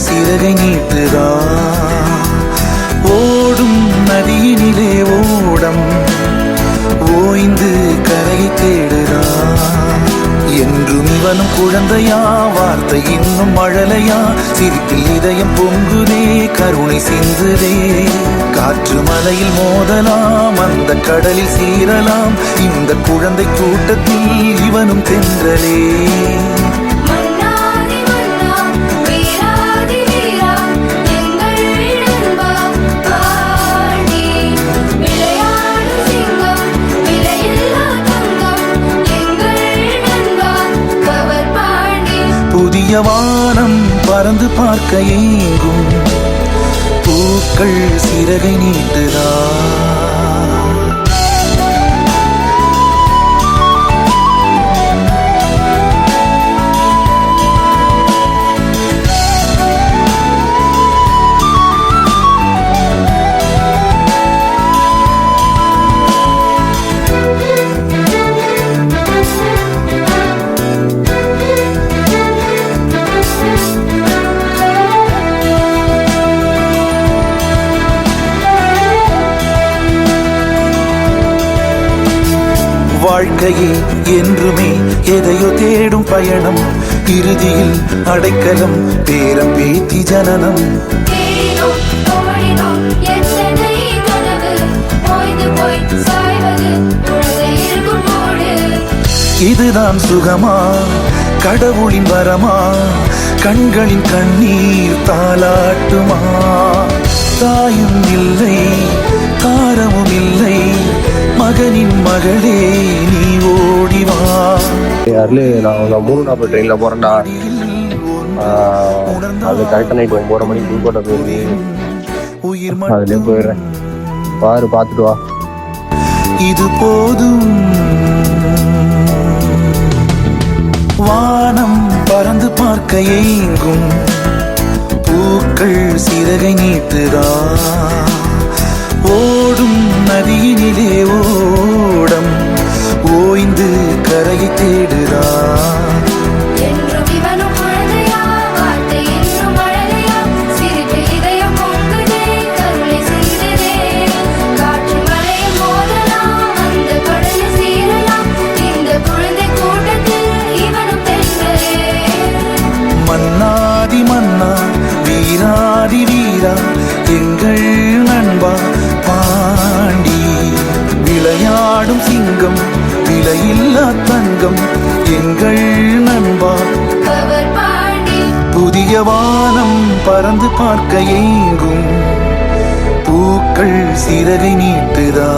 சிறகை நீட்டுதா. ஓடும் நதியினிலே ஓடம் ஓய்ந்து கரையை தேடுதா. என்றும் இவனும் குழந்தையா, வார்த்தை இன்னும் மழலையா, சிரிப்பில் இதயம் பொங்குதே, கருணை சிந்துதே. காற்று மலையில் மோதலாம், அந்த கடலில் சீரலாம், இந்த குழந்தை கூட்டத்தில் இவனும் தென்றலே. புதிய வானம் பறந்து பார்க்க ஏங்கும், பூக்கள் சிறகை நீட்டுதா. வாழ்க்கையே என்றுமே எதையோ தேடும் பயணம், இறுதியில் அடைக்கலம் பேரம் பேத்தி ஜனனம். இதுதான் சுகமா, கடவுளின் வரமா, கண்களின் கண்ணீர் தாலாட்டுமா. தாயும் இல்லை, தாரமும் இல்லை, மகனின் மகளே நீ ஓடிவா. யாருல நான் 3:40 ட்ரெயின்ல போறேன்டா. அது கரெக்டா நைட் 9 மணிக்கு புதுக்கோட்டை போயிருக்கு. அதுலயே போயிடுறேன், பாரு பார்த்துட்டு வா. இது போதும். வானம் பறந்து பார்க்க ஏங்கும், பூக்கள் சிறகை நீட்டுதா. ஓடும் நதியினிலே ஓடம் ஓய்ந்து கரையை தேடுதா. மன்னாதி மன்னா, வீராதி வீரா, எங்கள் நண்பா பாண்டி. விளையாடும் சிங்கம், விலையில்லா தங்கம், எங்கள் நண்பா பாண்டி. புதிய வானம் பறந்து பார்க்க ஏங்கும், பூக்கள் சிறகை நீட்டுதா.